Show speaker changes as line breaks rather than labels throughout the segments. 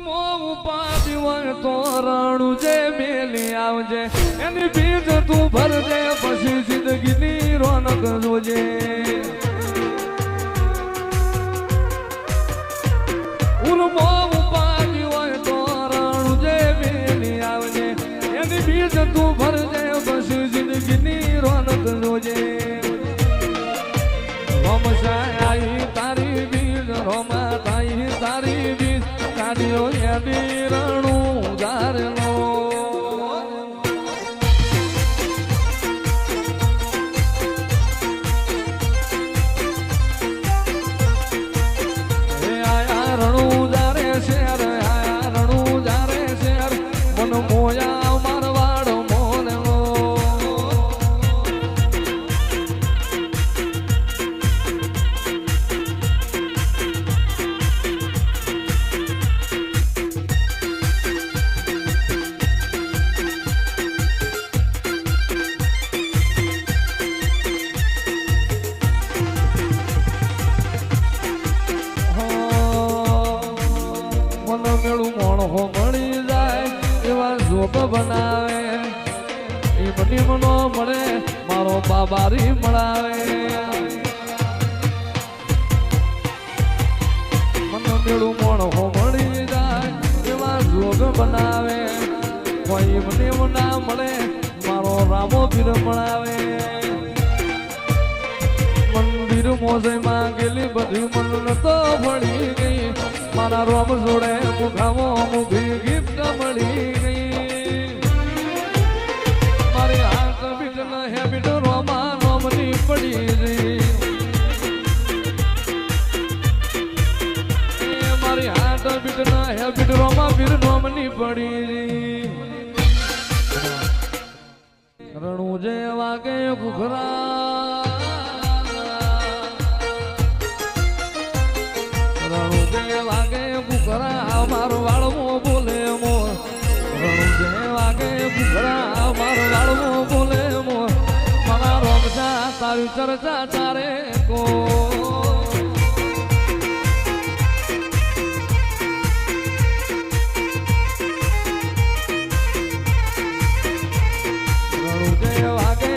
ઉપાડી હોય તો રણું જે મેલી આવજે એની બીજ તું ભરજે પછી જિંદગીની રોનક જોજે ઉર્મો ઉપાડી હોય તો રણું જે મેલી આવજે એની બીજ તું ભરજે પછી જિંદગીની રોનક જોજે રોમશાઈ તારી બીજ રોમા તાઈ તારી બીજ કાઢ્યો એની રણું ઉધારનો આયા રણું ઉધારે શેર આયા રણું ઉધારે શેર મન મોયા મારવાડ મોનનો મેળું મોણો મળી જાય એવા જોબ બનાવે એ બની મનો મળે મારો બાબારી મળાવે મને મેળું મોણો મળી જાય એવા જોબ બનાવે કોઈ મને ના મળે મારો રામો પીર મળાવે મંદિર મોજે માં ગયેલી બધી મન તો ભળી ગઈ મારા રોમ જોડે મુખાવો મુખી ગિફ્ટ મળી ગઈ મારી હાથ બીટ ન હેબિટ રોમા રોમની પડી ગઈ મારી હાથ બીટ ન હેબિટ રોમા બીર રોમની પડી રણું જે વાગે ઘુઘરા વાગે બુકરા મારો વાળવો બોલે મોર રણું જે વાગે બુકરા મારો વાળવો બોલે મોર મારા રોમશા તારી ચર્ચા ચારે કો રણું જે વાગે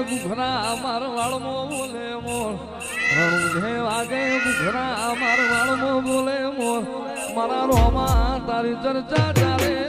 બુકરા માર વાળમો બોલે મોર રણું જે વાગે ઘરા માર વાળમો બોલે મોર મારા રોમા તારી ચર્ચા ચાલે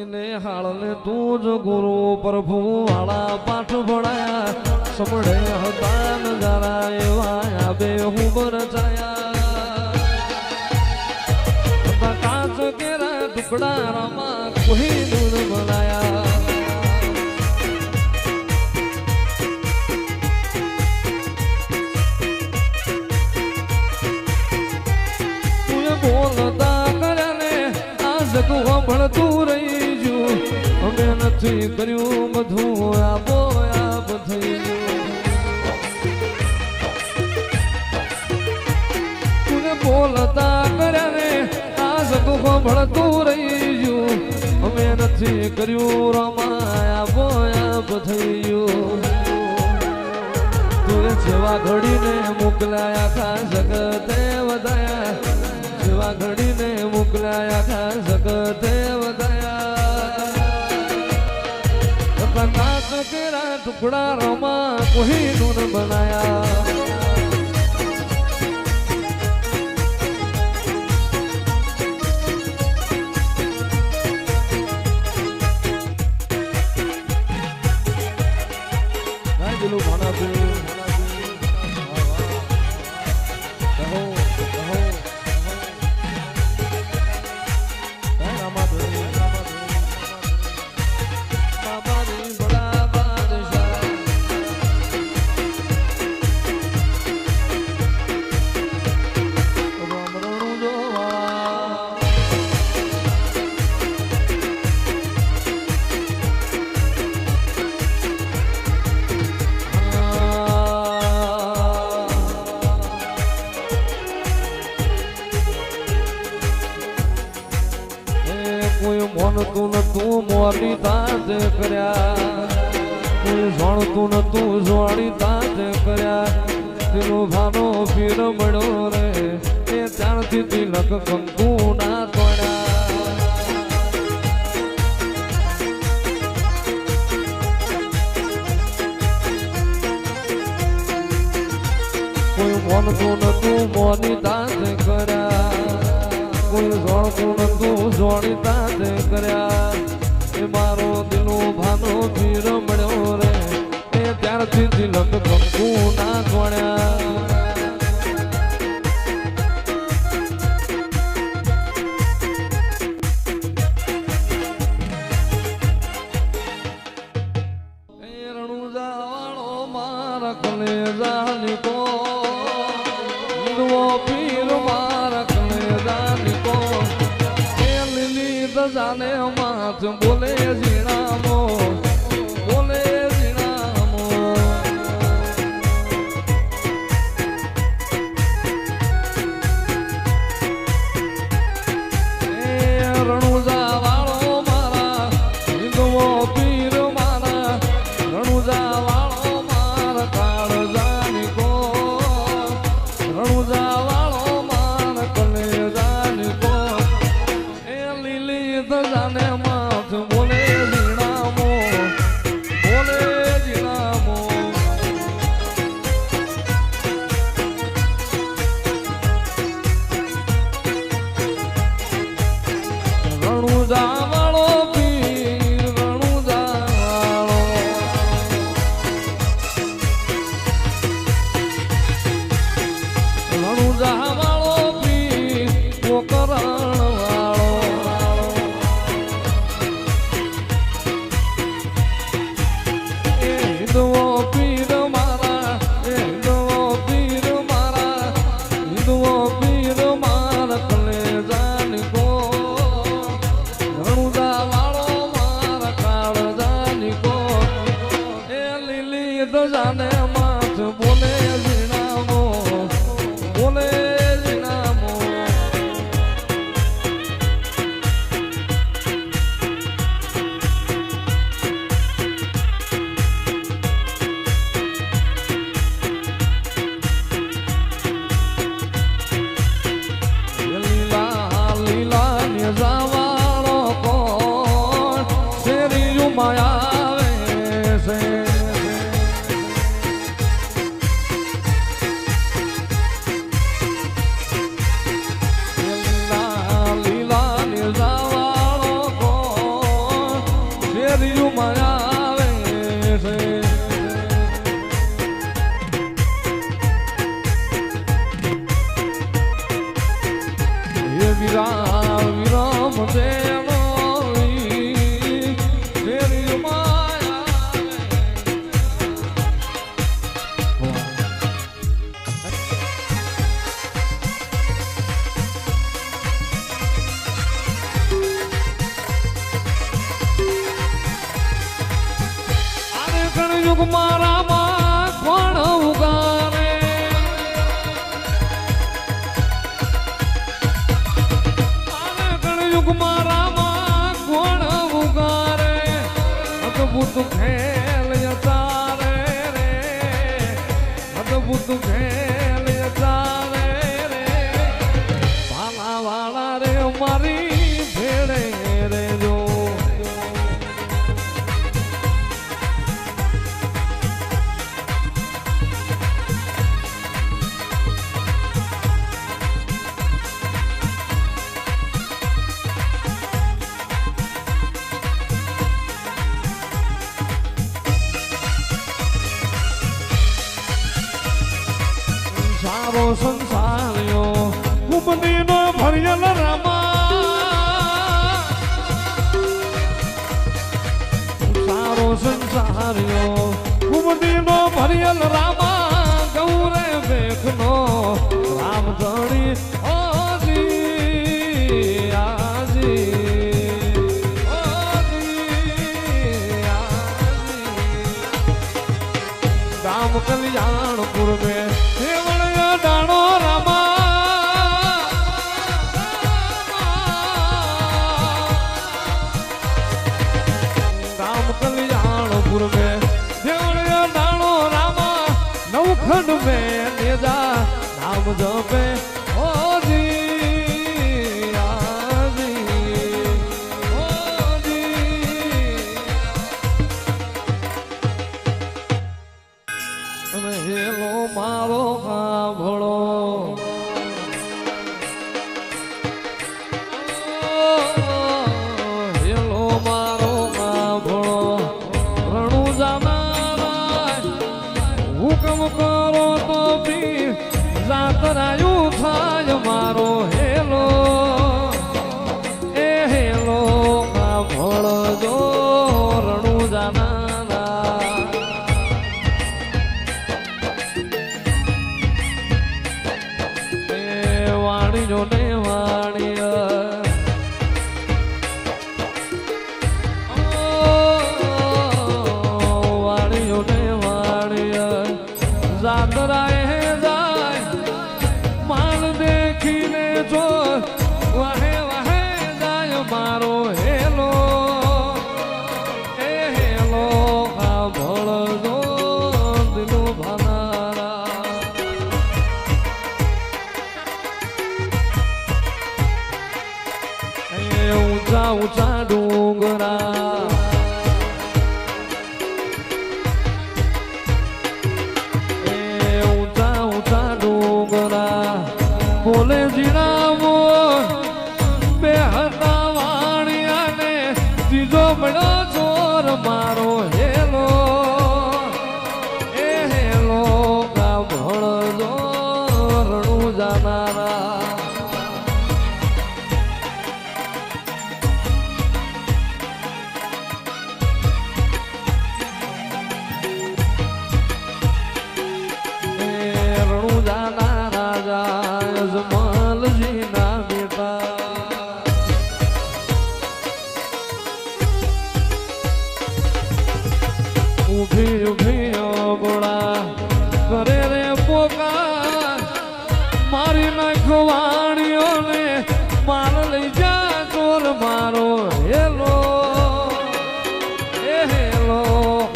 ને હાળ ને તું જ ગુરુ પ્રભુ વાળા પાઠ ભણાયા સમડે હતા નજારા એવા આબે હું બરચાયા કાચ કેરા ટુકડા રામા કોઈ દૂર બનાયા તું બોલતા કર્યા ને આ જગું ભણતું રહી અમે નથી કર્યું બધું આપો આપ થઈ તુને બોલતા કર્યા ને આ સગું ભણતું રહી ગયું અમે નથી કર્યું રમા આપો આપ થઈ ગયું તું જેવા ઘડીને મોકલાયા ખા જગતે વધાયા જેવા ઘડીને મોકલાયા ખા જગતે વધાયા નાચ કેરા ટુકડા રોમા કોઈ નૂન બનાયા દિલું ભણા જાણતું નતું મોરી તાજ કર્યા કોઈ જાણતું નતું જોડી તાજ કર્યા તેનો ભાનો પીર મળ્યો રે એ ત્યારથી તિલક કંકુ ના તોડ્યા કોઈ મોનતું નતું મોની તાજ કર્યા કોઈ જોડતું નતું જોડી તાજ કર્યા એ મારો દિલો ભાનો પીર મળ્યો રે એ ત્યારથી તિલક કંકુ ના તોડ્યા જાને માથ બોલે ઝીણામો બોલે ઝીણામો એ રણુજા વાળો મારા હિંદવો પીર મારા રણુજા વાળો મારા કાળજાની કો રણુજા વાળો મારા કલેજાની કો જાને માથ બોલે ઝીણામો બોલે ઝીણામો રણુજા વાળો પીર રણુજા વાળો રણુજા વાળો પીર પોકરણ જાને માથ બોલે ઝીણામો બોલે ઝીણામો લીલા લીલા ને જાવાળો કોણ શેરીયું માયા આવે છે વિરામ વિરામ દેવો ફેરી માયા અરે કળયુગ મારા માં કોણ ઉગારે મારા માં કોણ ઉગારે અદભુત ખેલ યતારે રે અદભુત ખેલ યતારે રે ભાલા વાળા રે મારી ભેળે રે જો સારો સંસાર્યો કુંભનીનો ભર્યલ રમા સારો સંસાર્યો કુંભનીનો ભર્યલ રામા ગૌરે બેખનો રામ ધણી ઓજી આજી રામ કલ્યાણપુર में દાણો રામા खंड में निजा नाम जपे ओ जी आजी ओ जी अरे हेलो मारो साभळो हेलो मारो साभळो रणु जानारा हुकम करो तो पीर जातरायु थाय मारो हेलो ए हेलो साभळजो रणु जानारा वाणियो ने वाणिया वाणियो ने वाणिया जातराए जाय माल देखीने जो वहे वहे जाय मारो हेलो ए हेलो साभळजो दिलो भानारा ऊंचा ऊंचा डोंगरा ऊंचा ऊंचा डोंगरा बोले जीना वो बेहता वाणिया ने तीजो बड़ा जोर मारो हेलो ए हेलो का भळजो रणु जानारा उभी उभी बोला करे रे पोकार मारी नखवाणियों ने मार लई जा चोर मारो हेलो ए हेलो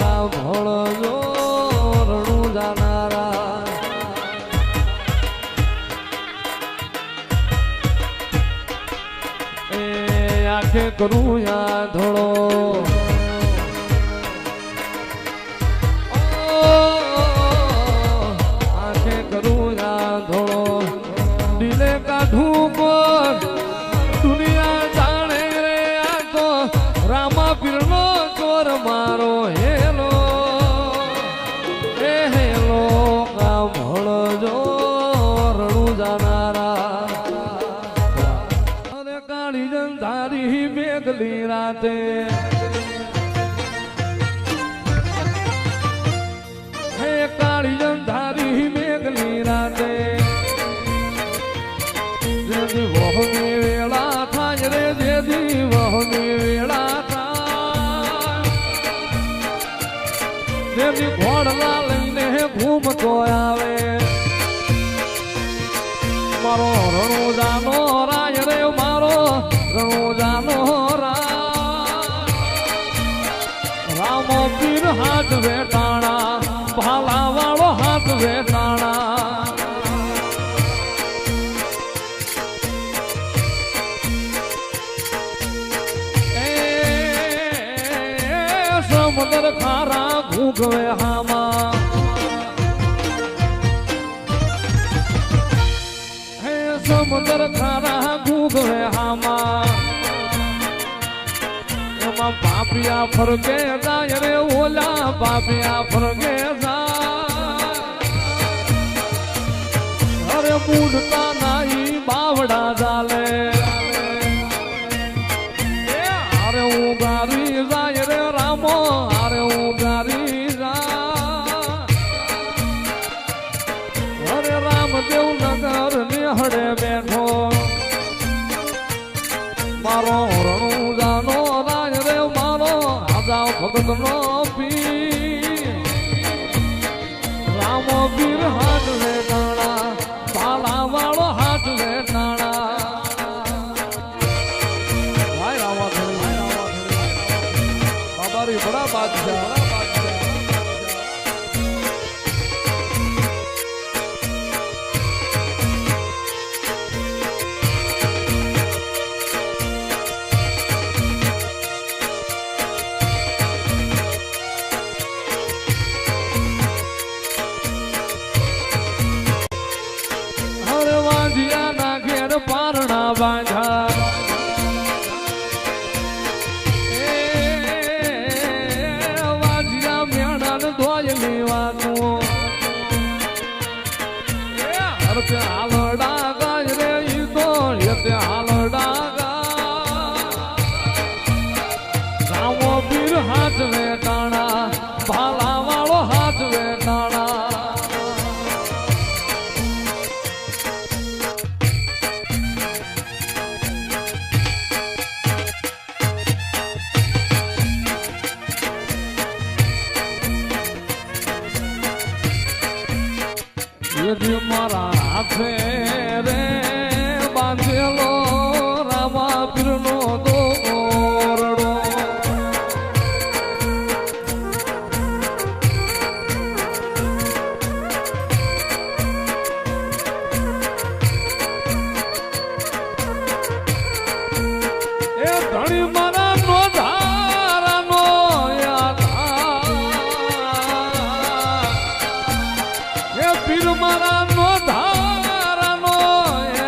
का भळजो रणु जानारा ए आंखे करूं या धोळो दुनिया जाने रे आ तो रामा पीरनो चोर मारो हेलो ए हेलो का भळजो रणु जानारा अरे काली जंधारी बेगली राते हे काली जंधारी बेगली राते जेदी वहनी वेला थाय रे जेदी वहनी वेला थाय जेदी घोड़ला लईने घूमतो आवे मारो रणु जानो राय रे मारो रणु जानो राम पीर हाथ वेटाणा भाला वालो हाथ वेटाणा समुद्र खारा घूगवे हामा हे समुद्र खारा घूगवे हामा एमा पापिया फरके जाय रे ओला पापिया फरके जाय अरे मूडता नाही बावड़ा जाले अरे उगारी जाय रे रामो अरे उगारी जा अरे रामदेव नगर निहड़े बैठो मारो रणु जानो राज रे मारो आजाओ भगत नो पीर रामो पीर हाथ रे डाणा पाला वालो हाथ रे डाणा भाई रामा बाबा री बड़ा बादशाह ની વાતું હરતે હાલડા ગાય રે ઈ તો યતે હાલડા ગાવો પીર હાથ વેટાણા ભાલા વાળો હાથ વેટાણા યદી મારા હાથે રે બાંધેલો રામા પીરનો દોરડો એ ધણી મારા નો ધારાનો એ પીર મારા નો ધારાનો એ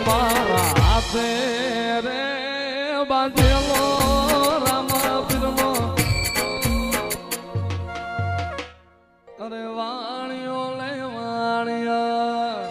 મારા હાથે રે બાંધેલો રામા પીરનો અરે વાણિયો લે વાણિયા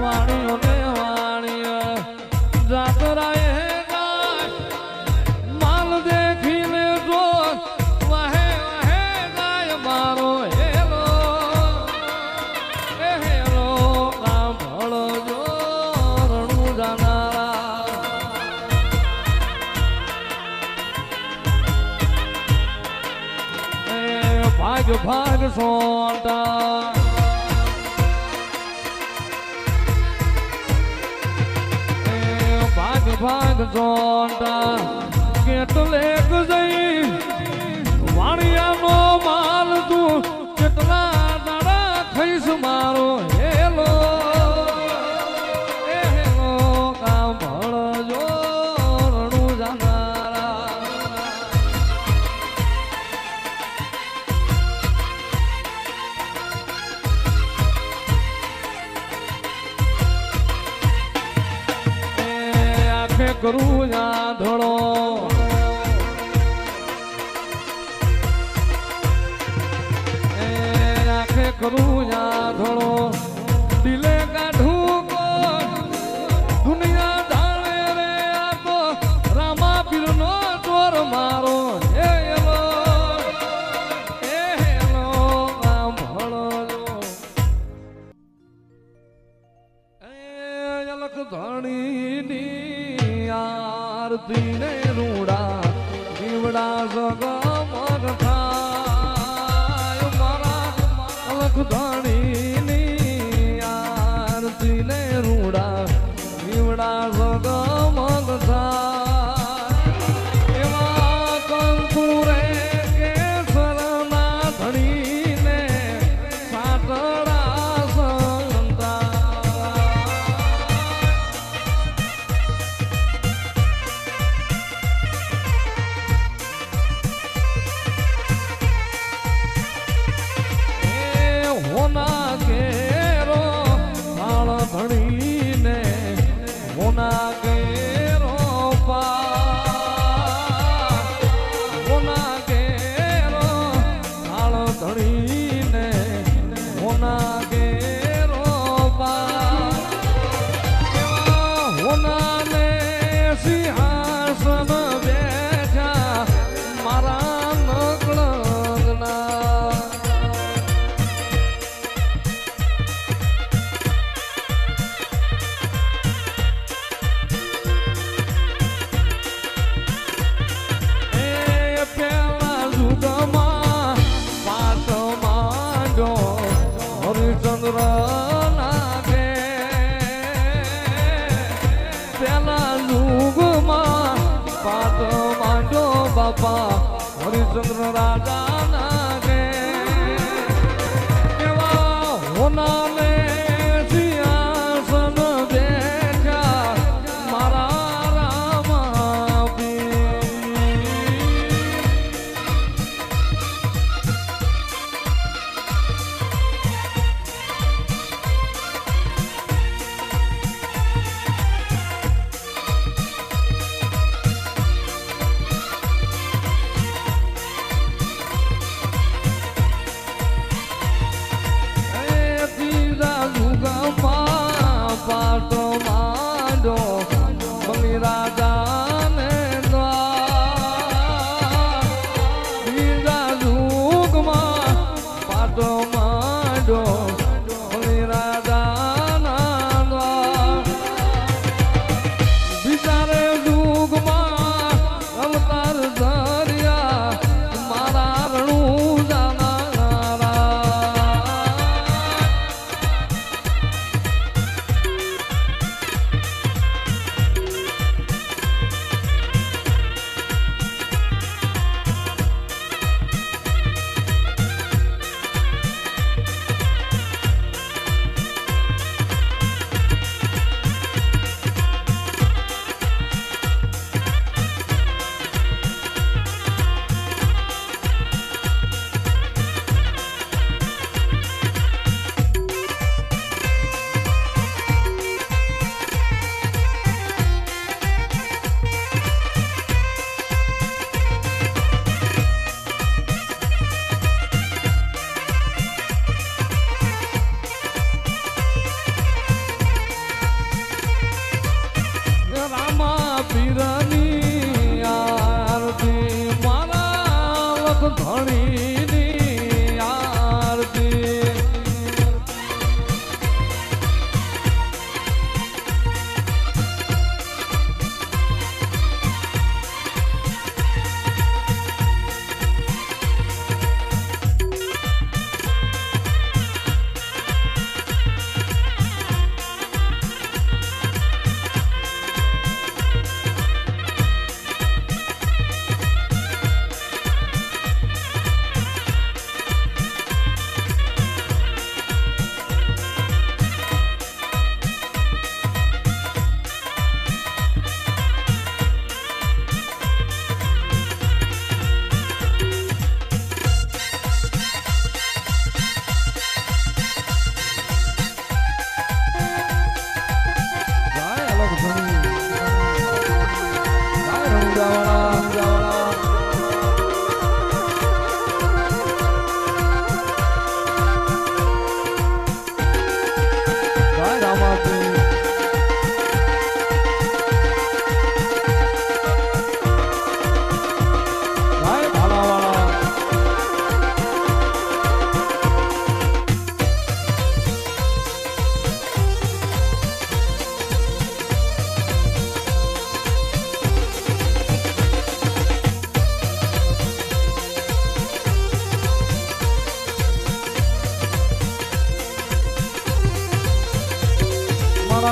વાણિયો ને વાણિયા જાતરાએ ગાય માલ દેખીને જો વાહે વાહે ગાય મારો હેલો એ હેલો સાંભળજો રણું જાનારા એ ભાગ ભાગ સોટા ભાગ ભાગ જોતા કેટલેક જઈ વાણિયાનો માલ તું કેટલા દાડા ખઈશ મારો હેલો એ હેલો સાંભળજો રણું જાનારા કરું ધોળો આખે કરું ધોળો દિલે કાઢું દુનિયા ધારે રે આ તો રામા પીરનો ચોર મારો હેલો એ હેલો સાંભળજો અલખ ધણીની આરતી ને રૂડા દીવડા જગમગ થાય મારા અલખ ધણીની આરતી ને રૂડા દીવડા જગમગ થાય એવા કંકુરે કેસરના ધણીને સાતડા સંતા હોના કેરો થાળ ધણીને હોના કેરો હોના કેરો થાળ ધણીને હોના કેરો હોના ને સિંહાસન બેઠા મારા નકળના હરિચંદ્ર નાગે પેલા યુગમાં પાટ માંડો બાપા હરિચંદ્ર રાજા નાગે એવા હોનાને સિંહાસન માંડ્યો ઓલી રાજાના દ્વાર બિચારે યુગમાં અવતાર ધર્યા મારા રણું જાનારા ધણીની આરતી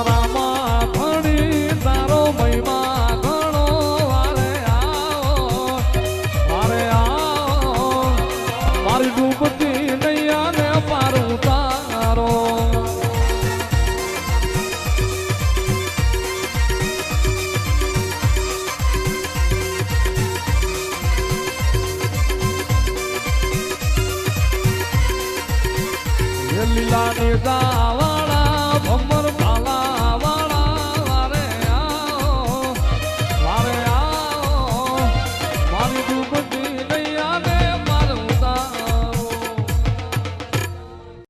રામા ધણી તારો મહિમા ઘણો વારે આવો મારી ડૂબતી નૈયા ને પારું તારો લીલા ને ગાવાળા